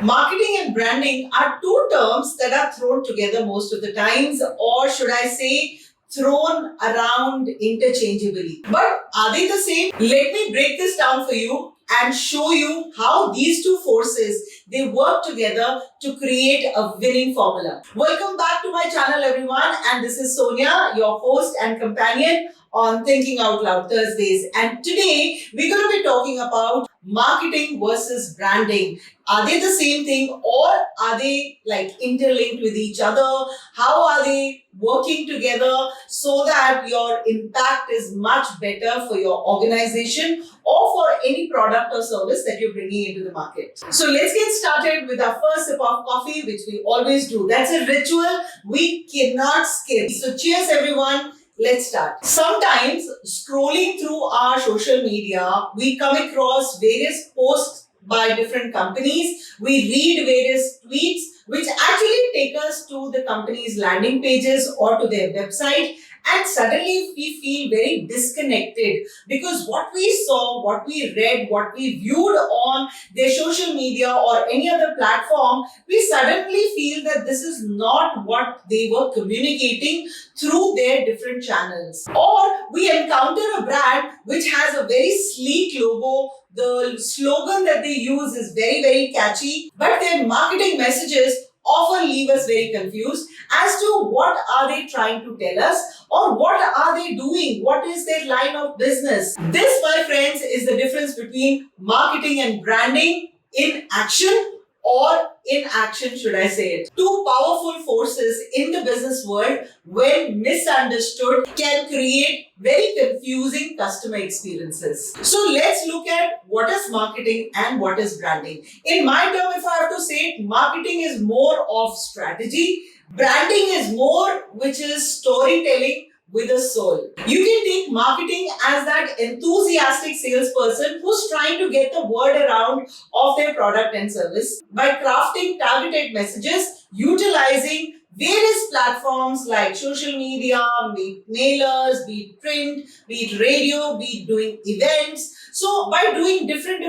Marketing and branding are two terms that are thrown together most of the times, or should I say, thrown around interchangeably. But are they the same? Let me break this down for you and show you how these two forces they work together to create a winning formula. Welcome back to my channel, everyone, and this is Sonia, your host and companion on Thinking Out Loud Thursdays. And today we're going to be talking about marketing versus branding. Are they the same thing, or are they like interlinked with each other? How are they working together so that your impact is much better for your organization or for any product or service that you're bringing into the market? So let's get started with our first sip of coffee, which we always do. That's a ritual we cannot skip. So cheers, everyone. Let's start. Sometimes scrolling through our social media, we come across various posts by different companies. We read various tweets which actually take us to the company's landing pages or to their website. And suddenly we feel very disconnected because what we saw, what we read, what we viewed on their social media or any other platform, we suddenly feel that this is not what they were communicating through their different channels. Or we encounter a brand which has a very sleek logo. The slogan that they use is very, very catchy, but their marketing messages often leave us very confused as to what are they trying to tell us or what are they doing, what is their line of business. This, my friends, is the difference between marketing and branding in action, or inaction, should I say it. Two powerful forces in the business world, when misunderstood, can create very confusing customer experiences. So let's look at what is marketing and what is branding. In my term, if I have to say it, marketing is more of strategy. Branding is more, which is storytelling with a soul. You can take marketing as that enthusiastic salesperson who's trying to get the word around of their product and service by crafting targeted messages, utilizing various platforms like social media, be it mailers, be it print, be it radio, be it doing events. So by doing different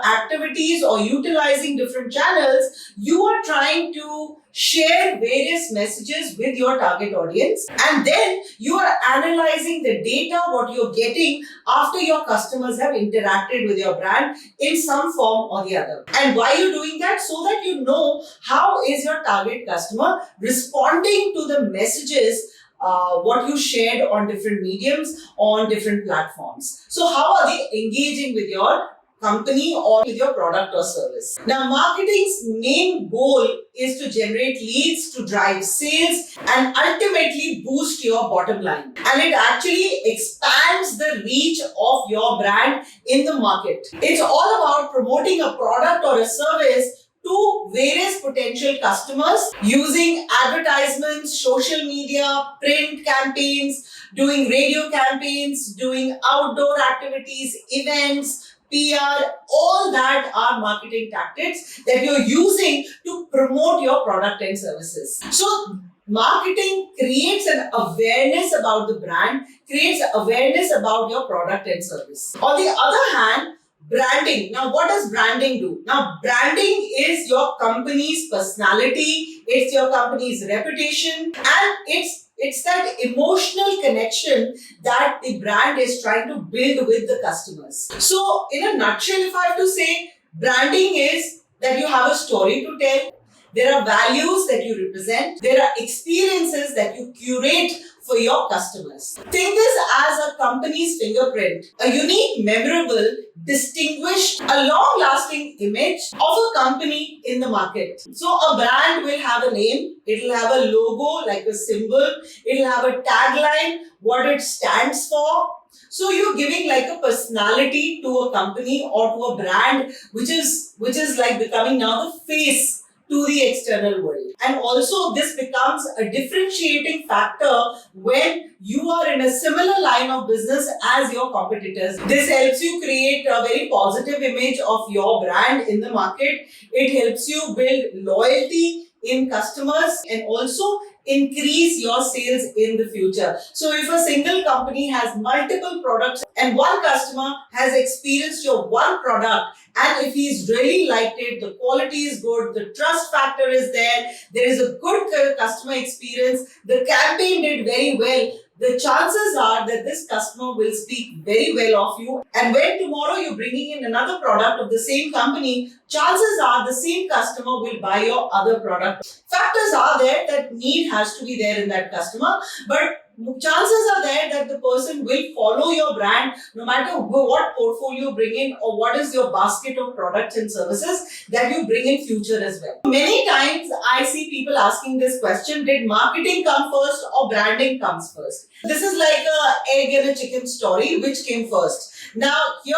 activities or utilizing different channels, you are trying to share various messages with your target audience, and then you are analyzing the data what you're getting after your customers have interacted with your brand in some form or the other. And why are you doing that? So that you know how is your target customer responding to the messages what you shared on different mediums, on different platforms. So how are they engaging with your company or with your product or service? Now, marketing's main goal is to generate leads, to drive sales, and ultimately boost your bottom line. And it actually expands the reach of your brand in the market. It's all about promoting a product or a service to various potential customers using advertisements, social media, print campaigns, doing radio campaigns, doing outdoor activities, events, PR, all that are marketing tactics that you're using to promote your product and services. So marketing creates an awareness about the brand, creates awareness about your product and service. On the other hand, branding. Now, what does branding do? Now, branding is your company's personality, it's your company's reputation, and it's that emotional connection that the brand is trying to build with the customers. So, in a nutshell, if I have to say, branding is that you have a story to tell. There are values that you represent. There are experiences that you curate for your customers. Think this as a company's fingerprint, a unique, memorable, distinguished, a long-lasting image of a company in the market. So a brand will have a name, it'll have a logo like a symbol, it'll have a tagline, what it stands for. So you're giving like a personality to a company or to a brand, which is like becoming now the face to the external world. And also this becomes a differentiating factor when you are in a similar line of business as your competitors. This helps you create a very positive image of your brand in the market. It helps you build loyalty in customers and also increase your sales in the future. So if a single company has multiple products and one customer has experienced your one product, and if he's really liked it, the quality is good, the trust factor is there is a good customer experience, the campaign did very well, the chances are that this customer will speak very well of you. And when tomorrow you're bringing in another product of the same company, chances are the same customer will buy your other product. Factors are there that need has to be there in that customer, but chances are there that the person will follow your brand no matter what portfolio you bring in or what is your basket of products and services that you bring in future as well. Many times I see people asking this question, did marketing come first or branding comes first? This is like a egg and a chicken story, which came first. Now here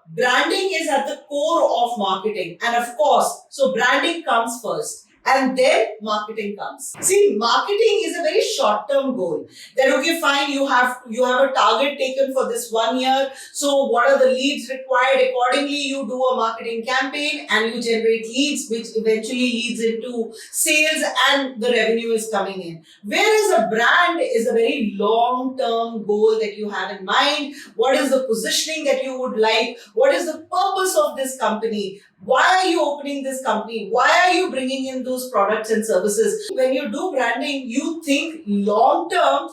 branding is at the core of marketing, and of course, so branding comes first and then marketing comes. See, marketing is a very short-term goal. That okay, fine, you have a target taken for this 1 year. So what are the leads required? Accordingly, you do a marketing campaign and you generate leads, which eventually leads into sales and the revenue is coming in. Whereas a brand is a very long-term goal that you have in mind. What is the positioning that you would like? What is the purpose of this company? Why are you opening this company? Why are you bringing in those products and services? When you do branding, you think long term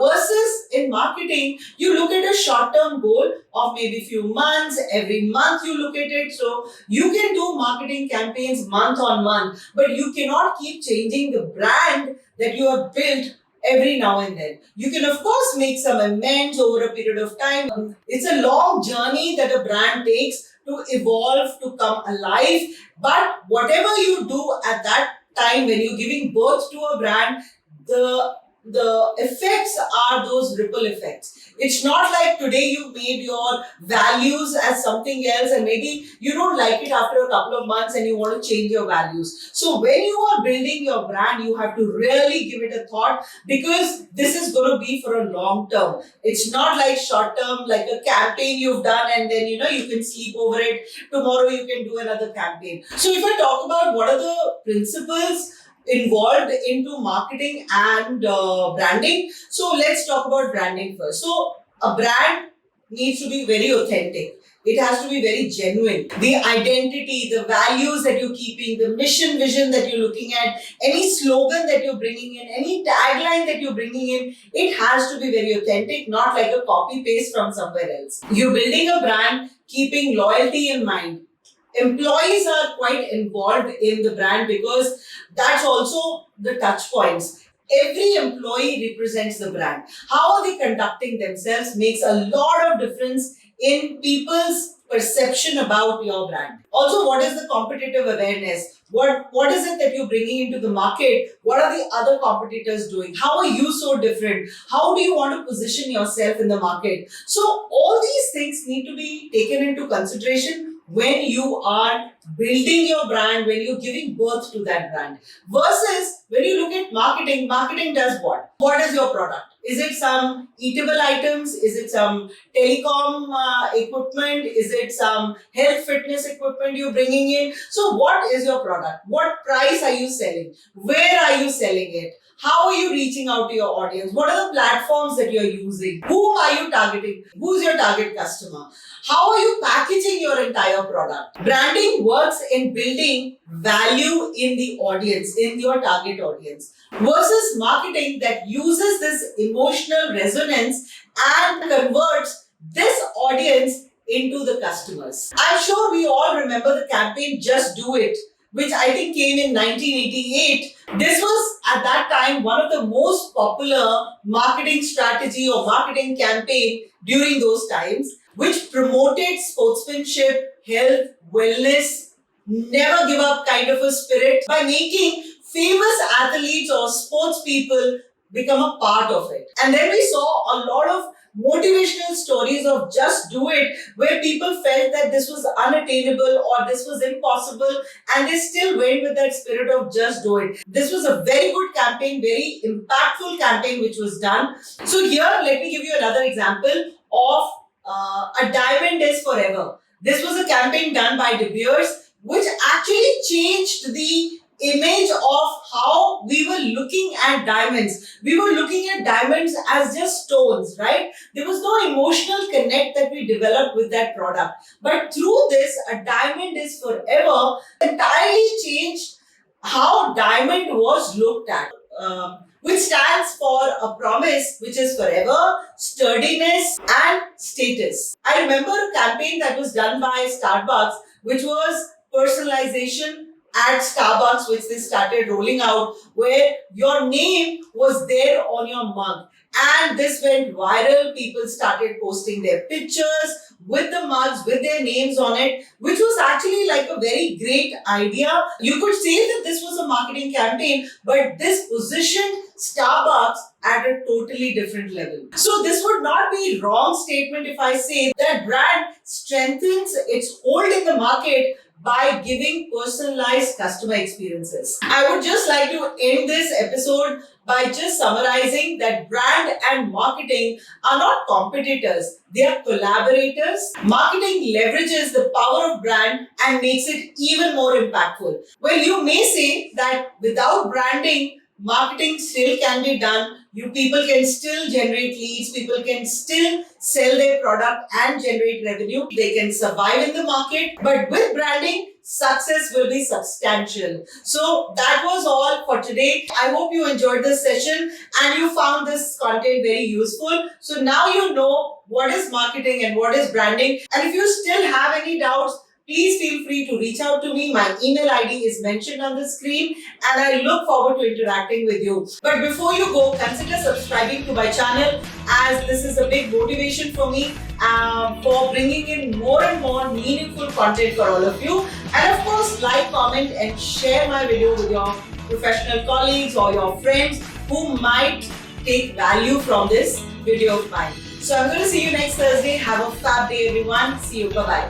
versus in marketing, you look at a short term goal of maybe few months. Every month you look at it. So you can do marketing campaigns month on month, but you cannot keep changing the brand that you have built every now and then. You can of course make some amends over a period of time. It's a long journey that a brand takes to evolve, to come alive. But whatever you do at that time when you're giving birth to a brand, the effects are those ripple effects. It's not like today you made your values as something else and maybe you don't like it after a couple of months and you want to change your values. So when you are building your brand, you have to really give it a thought because this is going to be for a long term. It's not like short term, like a campaign you've done and then you can sleep over it. Tomorrow you can do another campaign. So if I talk about what are the principles involved into marketing and branding. So let's talk about branding first. So a brand needs to be very authentic. It has to be very genuine. The identity, the values that you're keeping, the mission, vision that you're looking at, any slogan that you're bringing in, any tagline that you're bringing in, it has to be very authentic, not like a copy paste from somewhere else. You're building a brand, keeping loyalty in mind. Employees are quite involved in the brand because that's also the touch points. Every employee represents the brand. How are they conducting themselves makes a lot of difference in people's perception about your brand. Also, what is the competitive awareness? What is it that you're bringing into the market? What are the other competitors doing? How are you so different? How do you want to position yourself in the market? So all these things need to be taken into consideration when you are building your brand, when you're giving birth to that brand. Versus when you look at marketing, marketing does what? What is your product? Is it some eatable items? Is it some telecom equipment? Is it some health fitness equipment you're bringing in? So what is your product? What price are you selling? Where are you selling it? How are you reaching out to your audience? What are the platforms that you're using? Whom are you targeting? Who's your target customer? How are you packaging your entire product? Branding works in building value in the audience, in your target audience, versus marketing that uses this emotional resonance and converts this audience into the customers. I'm sure we all remember the campaign Just Do It, which I think came in 1988. This was at that time one of the most popular marketing strategy or marketing campaign during those times, which promoted sportsmanship, health, wellness, never give up kind of a spirit by making famous athletes or sports people become a part of it. And then we saw a lot of motivational stories of Just Do It, where people felt that this was unattainable or this was impossible, and they still went with that spirit of Just Do It. This was a very good campaign, very impactful campaign which was done. So here, let me give you another example of A Diamond Is Forever. This was a campaign done by De Beers, which actually changed the image of how we were looking at diamonds. We were looking at diamonds as just stones, right? There was no emotional connect that we developed with that product. But through this, a diamond is forever entirely changed how diamond was looked at. Which stands for a promise which is forever, sturdiness, and status. I remember a campaign that was done by Starbucks, which was personalization at Starbucks, which they started rolling out, where your name was there on your mug. And this went viral. People started posting their pictures with the mugs, with their names on it, which was actually like a very great idea. You could say that this was a marketing campaign, but this positioned Starbucks at a totally different level. So this would not be a wrong statement if I say that brand strengthens its hold in the market by giving personalized customer experiences. I would just like to end this episode by just summarizing that brand and marketing are not competitors, they are collaborators. Marketing leverages the power of brand and makes it even more impactful. Well, you may say that without branding, marketing still can be done. You people can still generate leads, people can still sell their product and generate revenue. They can survive in the market, but with branding, success will be substantial. So that was all for today. I hope you enjoyed this session and you found this content very useful. So now you know what is marketing and what is branding. And if you still have any doubts, please feel free to reach out to me. My email ID is mentioned on the screen and I look forward to interacting with you. But before you go, consider subscribing to my channel as this is a big motivation for me for bringing in more and more meaningful content for all of you. And of course, like, comment and share my video with your professional colleagues or your friends who might take value from this video of mine. So I'm going to see you next Thursday. Have a fab day, everyone. See you. Bye-bye.